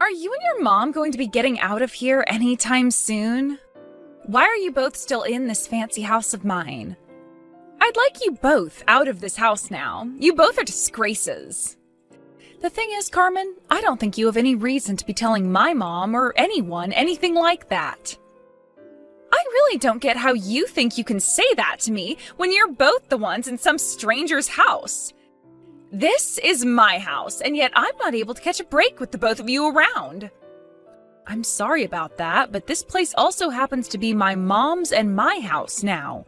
Are you and your mom going to be getting out of here anytime soon? Why are you both still in this fancy house of mine? I'd like you both out of this house now. You both are disgraces. The thing is, Carmen, I don't think you have any reason to be telling my mom or anyone anything like that. I really don't get how you think you can say that to me when you're both the ones in some stranger's house. This is my house, and yet I'm not able to catch a break with the both of you around. I'm sorry about that, but this place also happens to be my mom's and my house now.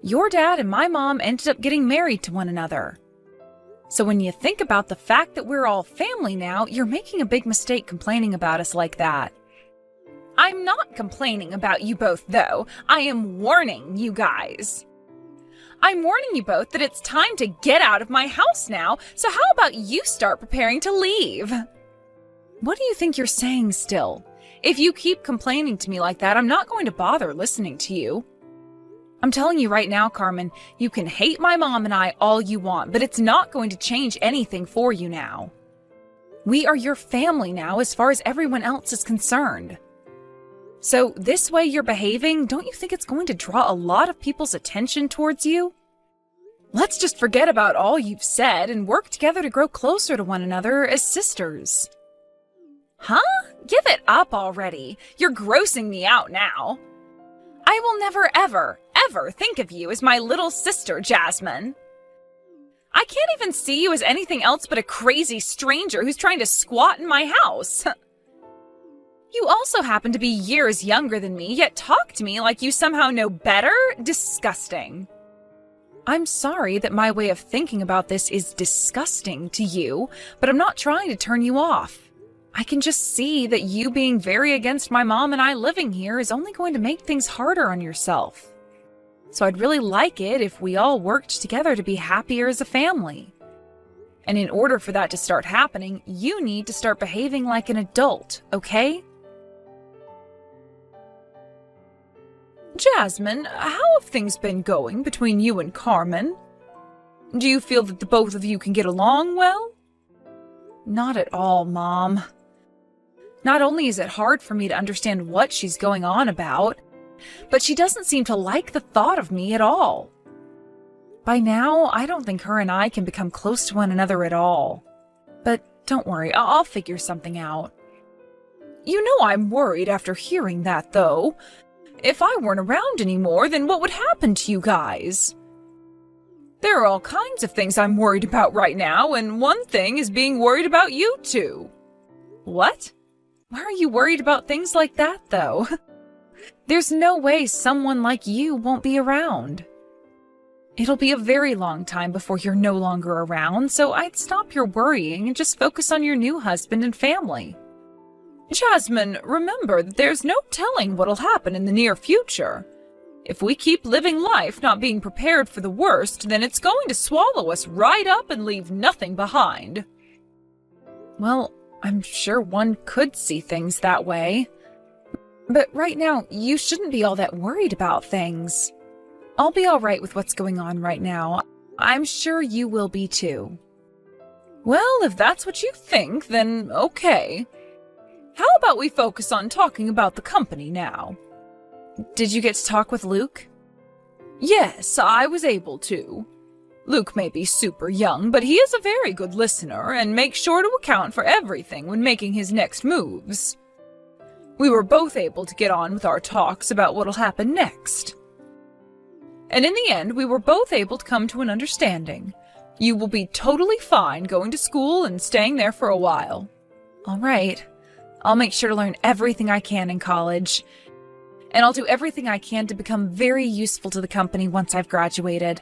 Your dad and my mom ended up getting married to one another. So when you think about the fact that we're all family now, you're making a big mistake complaining about us like that. I'm not complaining about you both, though. I am warning you guys. I'm warning you both that it's time to get out of my house now, so how about you start preparing to leave? What do you think you're saying still? If you keep complaining to me like that, I'm not going to bother listening to you. I'm telling you right now, Carmen, you can hate my mom and I all you want, but it's not going to change anything for you now. We are your family now as far as everyone else is concerned. So this way you're behaving, don't you think it's going to draw a lot of people's attention towards you? Let's just forget about all you've said and work together to grow closer to one another as sisters. Huh? Give it up already. You're grossing me out now. I will never, ever, ever think of you as my little sister, Jasmine. I can't even see you as anything else but a crazy stranger who's trying to squat in my house. You also happen to be years younger than me, yet talk to me like you somehow know better? Disgusting. I'm sorry that my way of thinking about this is disgusting to you, but I'm not trying to turn you off. I can just see that you being very against my mom and I living here is only going to make things harder on yourself. So I'd really like it if we all worked together to be happier as a family. And in order for that to start happening, you need to start behaving like an adult, okay? Jasmine, how have things been going between you and Carmen? Do you feel that the both of you can get along well? Not at all, Mom. Not only is it hard for me to understand what she's going on about, but she doesn't seem to like the thought of me at all. By now, I don't think her and I can become close to one another at all. But don't worry, I'll figure something out. You know I'm worried after hearing that, though. If I weren't around anymore, then what would happen to you guys? There are all kinds of things I'm worried about right now, and one thing is being worried about you two. What? Why are you worried about things like that, though? There's no way someone like you won't be around. It'll be a very long time before you're no longer around, so I'd stop your worrying and just focus on your new husband and family. Jasmine, remember that there's no telling what'll happen in the near future. If we keep living life not being prepared for the worst, then it's going to swallow us right up and leave nothing behind. Well, I'm sure one could see things that way. But right now, you shouldn't be all that worried about things. I'll be all right with what's going on right now. I'm sure you will be too. Well, if that's what you think, then okay. How about we focus on talking about the company now? Did you get to talk with Luke? Yes, I was able to. Luke may be super young, but he is a very good listener and makes sure to account for everything when making his next moves. We were both able to get on with our talks about what'll happen next. And in the end, we were both able to come to an understanding. You will be totally fine going to school and staying there for a while. All right. I'll make sure to learn everything I can in college. And I'll do everything I can to become very useful to the company once I've graduated.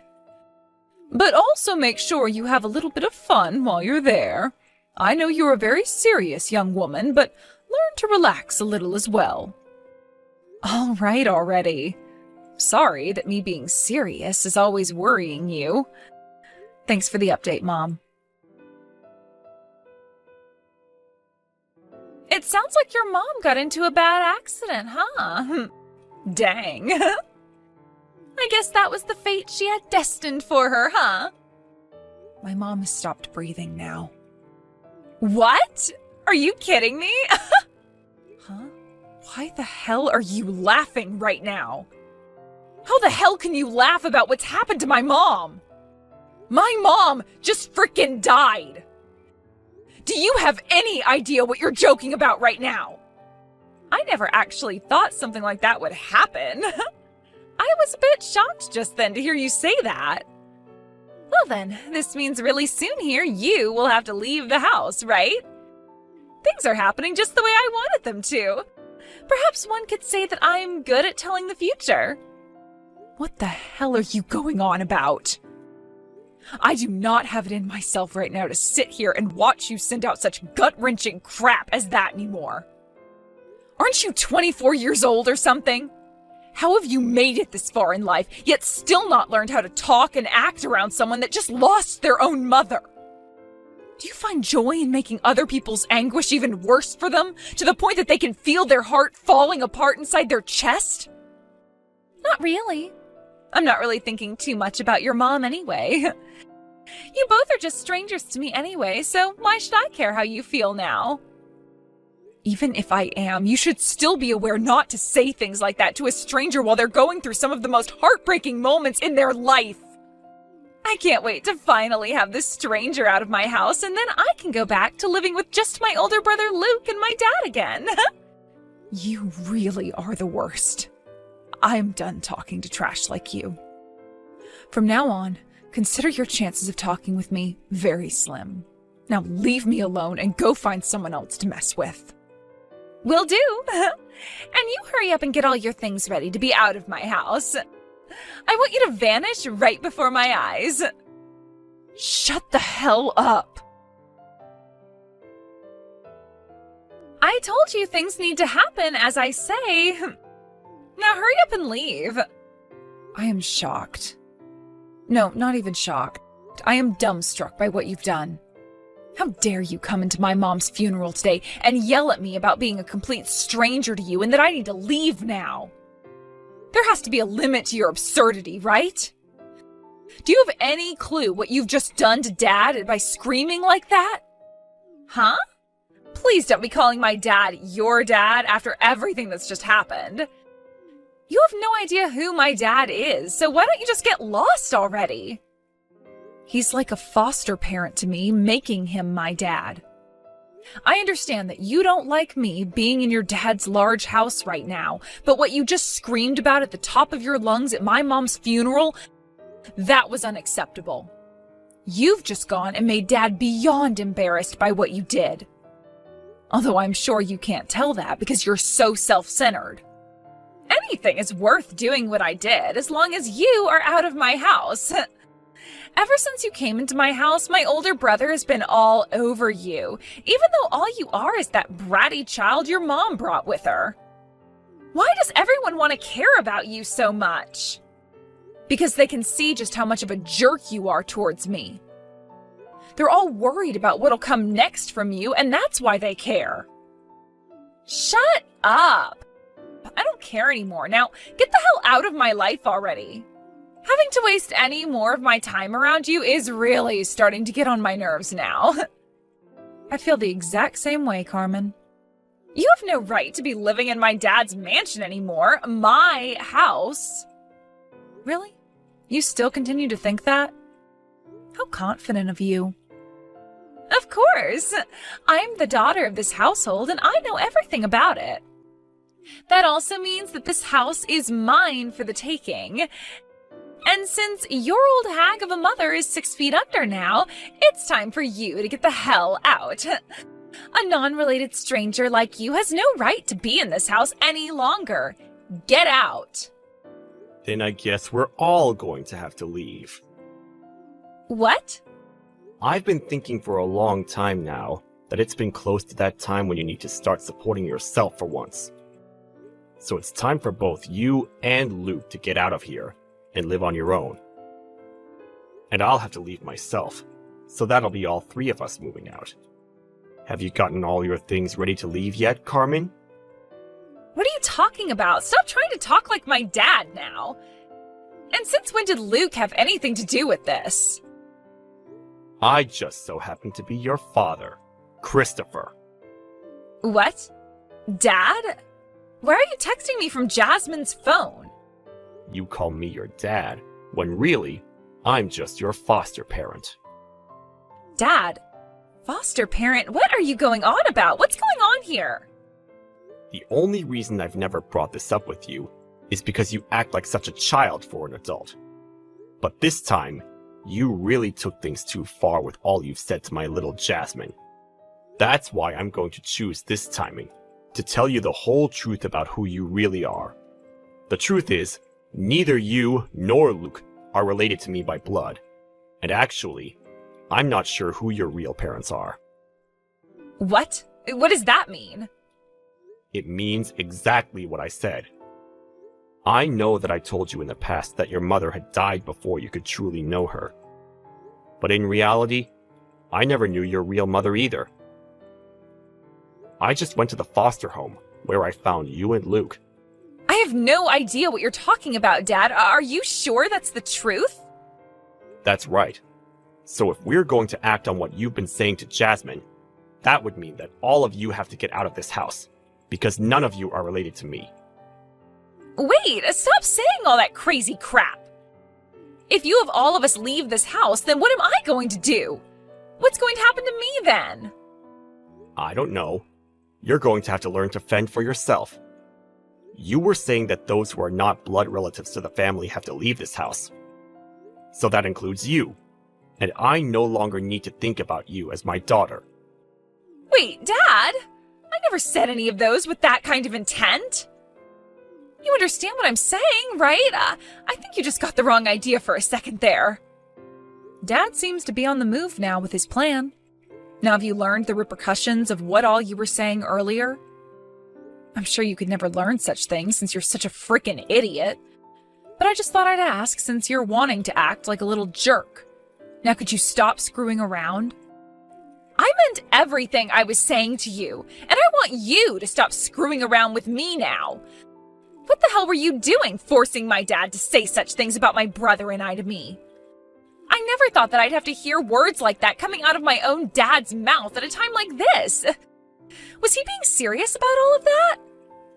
But also make sure you have a little bit of fun while you're there. I know you're a very serious young woman, but learn to relax a little as well. All right already. Sorry that me being serious is always worrying you. Thanks for the update, Mom. It sounds like your mom got into a bad accident, huh? Dang. I guess that was the fate she had destined for her, huh? My mom has stopped breathing now. What? Are you kidding me? Huh? Why the hell are you laughing right now? How the hell can you laugh about what's happened to my mom? My mom just frickin' died. Do you have any idea what you're joking about right now? I never actually thought something like that would happen. I was a bit shocked just then to hear you say that. Well then, this means really soon here you will have to leave the house, right? Things are happening just the way I wanted them to. Perhaps one could say that I'm good at telling the future. What the hell are you going on about? I do not have it in myself right now to sit here and watch you send out such gut-wrenching crap as that anymore. Aren't you 24 years old or something? How have you made it this far in life, yet still not learned how to talk and act around someone that just lost their own mother? Do you find joy in making other people's anguish even worse for them, to the point that they can feel their heart falling apart inside their chest? Not really. I'm not really thinking too much about your mom anyway. You both are just strangers to me anyway, so why should I care how you feel now? Even if I am, you should still be aware not to say things like that to a stranger while they're going through some of the most heartbreaking moments in their life. I can't wait to finally have this stranger out of my house, and then I can go back to living with just my older brother Luke and my dad again. You really are the worst. I'm done talking to trash like you. From now on, consider your chances of talking with me very slim. Now leave me alone and go find someone else to mess with. Will do. And you hurry up and get all your things ready to be out of my house. I want you to vanish right before my eyes. Shut the hell up. I told you things need to happen as I say. Now hurry up and leave. I am shocked. No, not even shocked. I am dumbstruck by what you've done. How dare you come into my mom's funeral today and yell at me about being a complete stranger to you and that I need to leave now? There has to be a limit to your absurdity, right? Do you have any clue what you've just done to Dad by screaming like that? Huh? Please don't be calling my dad your dad after everything that's just happened. You have no idea who my dad is, so why don't you just get lost already? He's like a foster parent to me, making him my dad. I understand that you don't like me being in your dad's large house right now, but what you just screamed about at the top of your lungs at my mom's funeral, that was unacceptable. You've just gone and made Dad beyond embarrassed by what you did. Although I'm sure you can't tell that because you're so self-centered. Anything is worth doing what I did as long as you are out of my house. Ever since you came into my house, my older brother has been all over you, even though all you are is that bratty child your mom brought with her. Why does everyone want to care about you so much? Because they can see just how much of a jerk you are towards me. They're all worried about what'll come next from you, and that's why they care. Shut up! I don't care anymore. Now, get the hell out of my life already. Having to waste any more of my time around you is really starting to get on my nerves now. I feel the exact same way, Carmen. You have no right to be living in my dad's mansion anymore. My house. Really? You still continue to think that? How confident of you. Of course. I'm the daughter of this household and I know everything about it. That also means that this house is mine for the taking. And since your old hag of a mother is 6 feet under now, it's time for you to get the hell out. A non-related stranger like you has no right to be in this house any longer. Get out. Then I guess we're all going to have to leave. What? I've been thinking for a long time now that it's been close to that time when you need to start supporting yourself for once. So it's time for both you and Luke to get out of here and live on your own. And I'll have to leave myself, so that'll be all 3 of us moving out. Have you gotten all your things ready to leave yet, Carmen? What are you talking about? Stop trying to talk like my dad now. And since when did Luke have anything to do with this? I just so happen to be your father, Christopher. What? Dad? Why are you texting me from Jasmine's phone? You call me your dad, when really, I'm just your foster parent. Dad? Foster parent? What are you going on about? What's going on here? The only reason I've never brought this up with you is because you act like such a child for an adult. But this time, you really took things too far with all you've said to my little Jasmine. That's why I'm going to choose this timing, to tell you the whole truth about who you really are. The truth is, neither you nor Luke are related to me by blood. And actually, I'm not sure who your real parents are. What? What does that mean? It means exactly what I said. I know that I told you in the past that your mother had died before you could truly know her. But in reality, I never knew your real mother either. I just went to the foster home, where I found you and Luke. I have no idea what you're talking about, Dad. Are you sure that's the truth? That's right. So if we're going to act on what you've been saying to Jasmine, that would mean that all of you have to get out of this house, because none of you are related to me. Wait, stop saying all that crazy crap. If you have all of us leave this house, then what am I going to do? What's going to happen to me then? I don't know. You're going to have to learn to fend for yourself. You were saying that those who are not blood relatives to the family have to leave this house. So that includes you. And I no longer need to think about you as my daughter. Wait, Dad? I never said any of those with that kind of intent. You understand what I'm saying, right? I think you just got the wrong idea for a second there. Dad seems to be on the move now with his plan. Now have you learned the repercussions of what all you were saying earlier? I'm sure you could never learn such things since you're such a frickin' idiot. But I just thought I'd ask since you're wanting to act like a little jerk. Now could you stop screwing around? I meant everything I was saying to you, and I want you to stop screwing around with me now. What the hell were you doing, forcing my dad to say such things about my brother and I to me? I never thought that I'd have to hear words like that coming out of my own dad's mouth at a time like this. Was he being serious about all of that?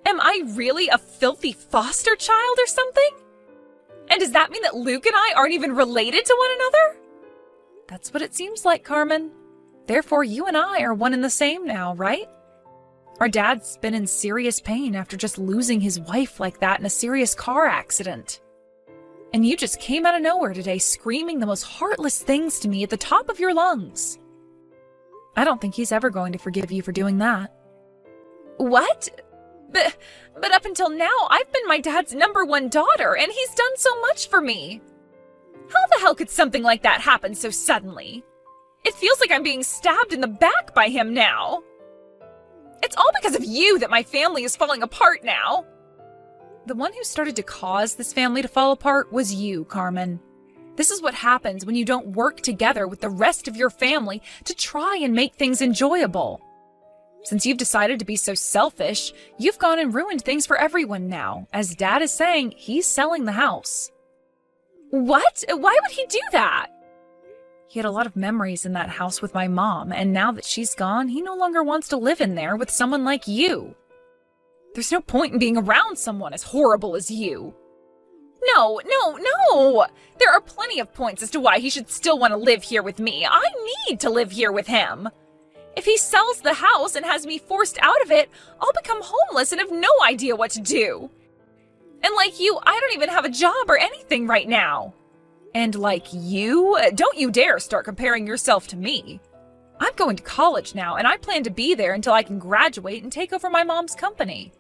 Am I really a filthy foster child or something? And does that mean that Luke and I aren't even related to one another? That's what it seems like, Carmen. Therefore, you and I are one and the same now, right? Our dad's been in serious pain after just losing his wife like that in a serious car accident. And you just came out of nowhere today screaming the most heartless things to me at the top of your lungs. I don't think he's ever going to forgive you for doing that. What? But up until now, I've been my dad's #1 daughter, and he's done so much for me. How the hell could something like that happen so suddenly? It feels like I'm being stabbed in the back by him now. It's all because of you that my family is falling apart now. The one who started to cause this family to fall apart was you, Carmen. This is what happens when you don't work together with the rest of your family to try and make things enjoyable. Since you've decided to be so selfish, you've gone and ruined things for everyone now. As Dad is saying, he's selling the house. What? Why would he do that? He had a lot of memories in that house with my mom, and now that she's gone, he no longer wants to live in there with someone like you. There's no point in being around someone as horrible as you. No! There are plenty of points as to why he should still want to live here with me. I need to live here with him. If he sells the house and has me forced out of it, I'll become homeless and have no idea what to do. And like you, I don't even have a job or anything right now. And like you, don't you dare start comparing yourself to me. I'm going to college now, and I plan to be there until I can graduate and take over my mom's company.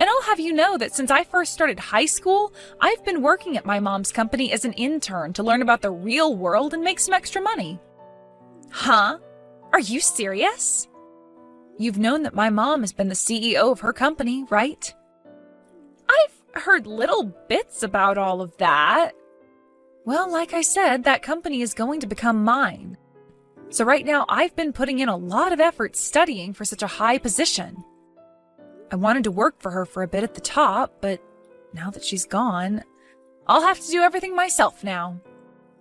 And I'll have you know that since I first started high school, I've been working at my mom's company as an intern to learn about the real world and make some extra money. Huh? Are you serious? You've known that my mom has been the CEO of her company, right? I've heard little bits about all of that. Well, like I said, that company is going to become mine. So right now, I've been putting in a lot of effort studying for such a high position. I wanted to work for her for a bit at the top, but now that she's gone, I'll have to do everything myself now.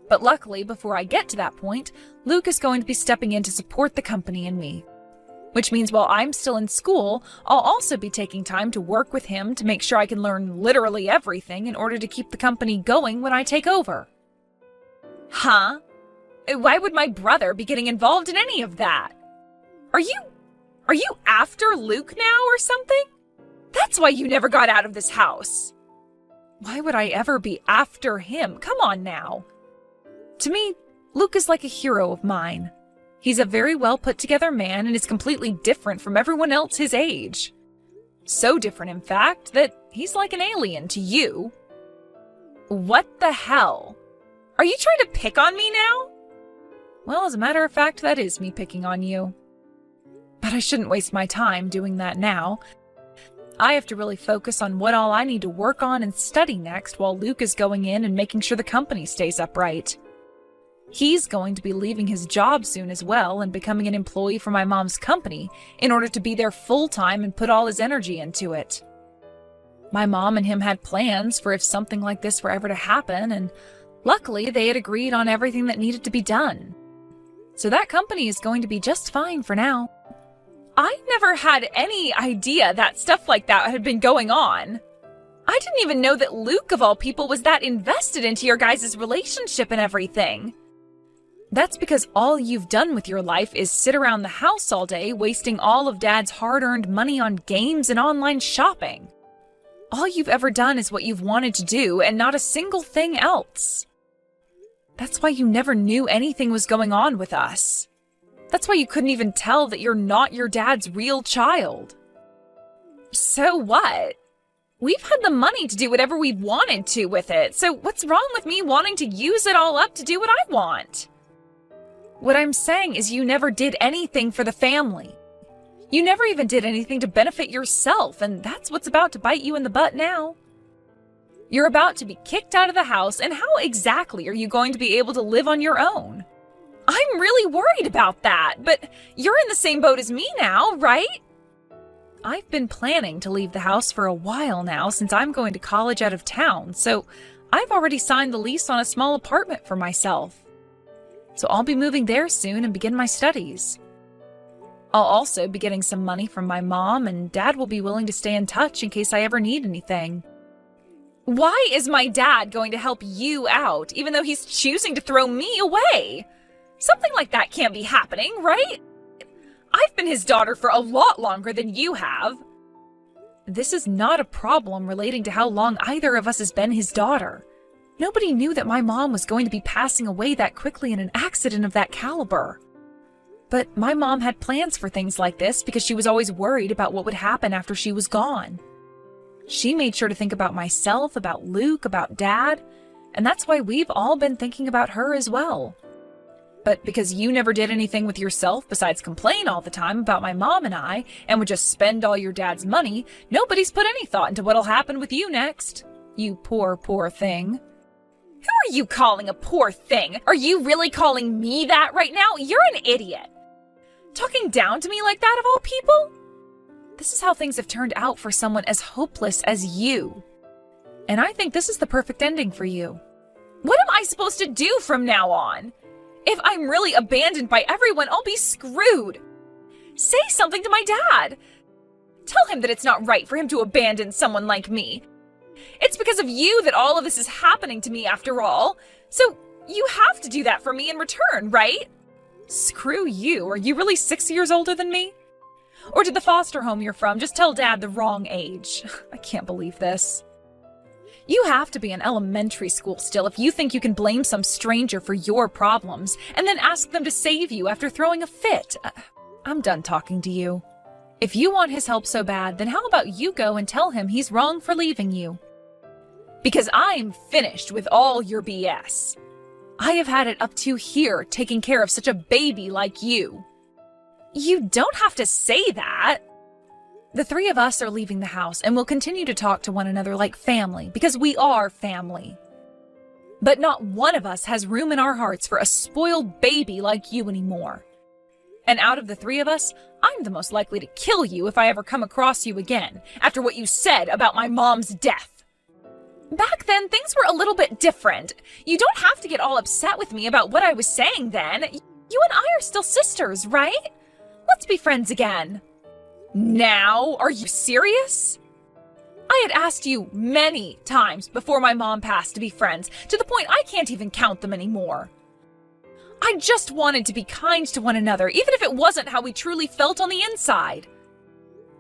But luckily, before I get to that point, Luke is going to be stepping in to support the company and me. Which means while I'm still in school, I'll also be taking time to work with him to make sure I can learn literally everything in order to keep the company going when I take over. Huh? Why would my brother be getting involved in any of that? Are you after Luke now or something? That's why you never got out of this house. Why would I ever be after him? Come on now. To me, Luke is like a hero of mine. He's a very well put together man and is completely different from everyone else his age. So different, in fact, that he's like an alien to you. What the hell? Are you trying to pick on me now? Well, as a matter of fact, that is me picking on you. But I shouldn't waste my time doing that now. I have to really focus on what all I need to work on and study next while Luke is going in and making sure the company stays upright. He's going to be leaving his job soon as well and becoming an employee for my mom's company in order to be there full-time and put all his energy into it. My mom and him had plans for if something like this were ever to happen, and luckily they had agreed on everything that needed to be done. So that company is going to be just fine for now. I never had any idea that stuff like that had been going on. I didn't even know that Luke, of all people, was that invested into your guys' relationship and everything. That's because all you've done with your life is sit around the house all day, wasting all of Dad's hard-earned money on games and online shopping. All you've ever done is what you've wanted to do, and not a single thing else. That's why you never knew anything was going on with us. That's why you couldn't even tell that you're not your dad's real child. So what? We've had the money to do whatever we wanted to with it, so what's wrong with me wanting to use it all up to do what I want? What I'm saying is you never did anything for the family. You never even did anything to benefit yourself, and that's what's about to bite you in the butt now. You're about to be kicked out of the house, and how exactly are you going to be able to live on your own? I'm really worried about that, but you're in the same boat as me now, right? I've been planning to leave the house for a while now since I'm going to college out of town, so I've already signed the lease on a small apartment for myself. So I'll be moving there soon and begin my studies. I'll also be getting some money from my mom, and Dad will be willing to stay in touch in case I ever need anything. Why is my dad going to help you out, even though he's choosing to throw me away? Something like that can't be happening, right? I've been his daughter for a lot longer than you have. This is not a problem relating to how long either of us has been his daughter. Nobody knew that my mom was going to be passing away that quickly in an accident of that caliber. But my mom had plans for things like this because she was always worried about what would happen after she was gone. She made sure to think about myself, about Luke, about Dad, and that's why we've all been thinking about her as well. But because you never did anything with yourself besides complain all the time about my mom and I, and would just spend all your dad's money, nobody's put any thought into what'll happen with you next. You poor, poor thing. Who are you calling a poor thing? Are you really calling me that right now? You're an idiot. Talking down to me like that of all people? This is how things have turned out for someone as hopeless as you. And I think this is the perfect ending for you. What am I supposed to do from now on? If I'm really abandoned by everyone, I'll be screwed. Say something to my dad. Tell him that it's not right for him to abandon someone like me. It's because of you that all of this is happening to me after all. So you have to do that for me in return, right? Screw you. Are you really 6 years older than me? Or did the foster home you're from just tell Dad the wrong age? I can't believe this. You have to be in elementary school still if you think you can blame some stranger for your problems and then ask them to save you after throwing a fit. I'm done talking to you. If you want his help so bad, then how about you go and tell him he's wrong for leaving you? Because I'm finished with all your BS. I have had it up to here taking care of such a baby like you. You don't have to say that. The three of us are leaving the house and we'll continue to talk to one another like family because we are family. But not one of us has room in our hearts for a spoiled baby like you anymore. And out of the three of us, I'm the most likely to kill you if I ever come across you again after what you said about my mom's death. Back then, things were a little bit different. You don't have to get all upset with me about what I was saying then. You and I are still sisters, right? Let's be friends again. Now? Are you serious? I had asked you many times before my mom passed to be friends, to the point I can't even count them anymore. I just wanted to be kind to one another, even if it wasn't how we truly felt on the inside.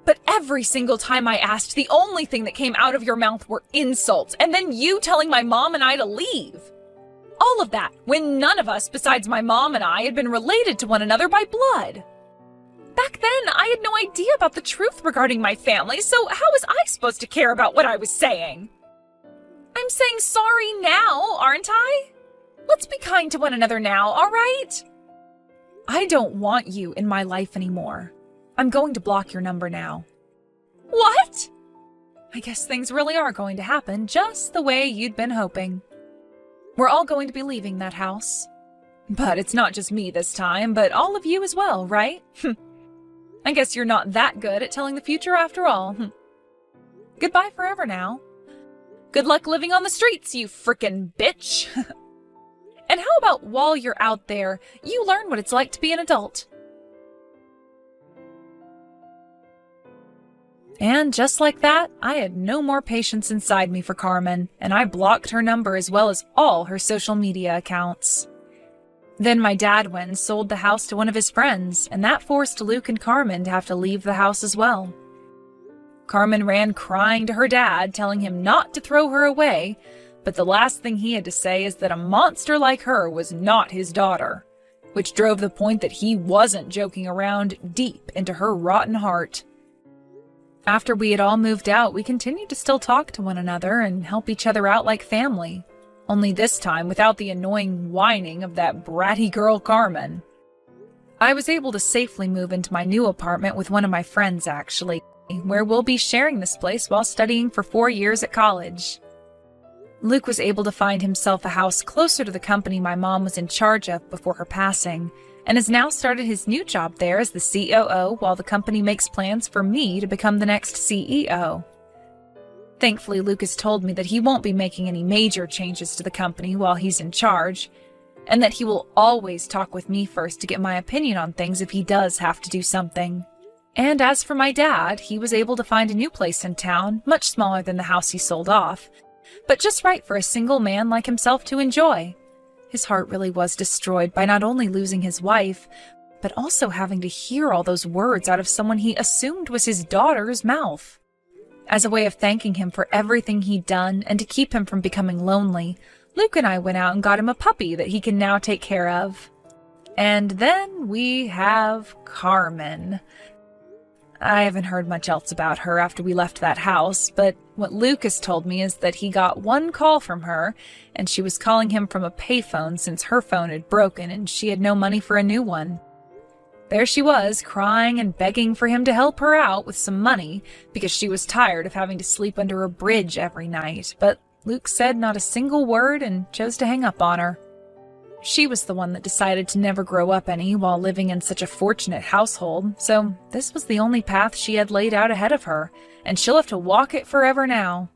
But every single time I asked, the only thing that came out of your mouth were insults, and then you telling my mom and I to leave. All of that, when none of us besides my mom and I had been related to one another by blood. Back then, I had no idea about the truth regarding my family, so how was I supposed to care about what I was saying? I'm saying sorry now, aren't I? Let's be kind to one another now, all right? I don't want you in my life anymore. I'm going to block your number now. What? I guess things really are going to happen just the way you'd been hoping. We're all going to be leaving that house. But it's not just me this time, but all of you as well, right? I guess you're not that good at telling the future after all. Goodbye forever now. Good luck living on the streets, you frickin' bitch. And how about while you're out there, you learn what it's like to be an adult? And just like that, I had no more patience inside me for Carmen, and I blocked her number as well as all her social media accounts. Then my dad went and sold the house to one of his friends, and that forced Luke and Carmen to have to leave the house as well. Carmen ran crying to her dad, telling him not to throw her away, but the last thing he had to say is that a monster like her was not his daughter, which drove the point that he wasn't joking around deep into her rotten heart. After we had all moved out, we continued to still talk to one another and help each other out like family, only this time without the annoying whining of that bratty girl Carmen. I was able to safely move into my new apartment with one of my friends, actually, where we'll be sharing this place while studying for 4 years at college. Luke was able to find himself a house closer to the company my mom was in charge of before her passing, and has now started his new job there as the COO while the company makes plans for me to become the next CEO. Thankfully, Luke has told me that he won't be making any major changes to the company while he's in charge, and that he will always talk with me first to get my opinion on things if he does have to do something. And as for my dad, he was able to find a new place in town, much smaller than the house he sold off, but just right for a single man like himself to enjoy. His heart really was destroyed by not only losing his wife, but also having to hear all those words out of someone he assumed was his daughter's mouth. As a way of thanking him for everything he'd done and to keep him from becoming lonely, Luke and I went out and got him a puppy that he can now take care of. And then we have Carmen. I haven't heard much else about her after we left that house, but what Luke has told me is that he got one call from her, and she was calling him from a payphone since her phone had broken and she had no money for a new one. There she was, crying and begging for him to help her out with some money because she was tired of having to sleep under a bridge every night, but Luke said not a single word and chose to hang up on her. She was the one that decided to never grow up any while living in such a fortunate household, so this was the only path she had laid out ahead of her, and she'll have to walk it forever now.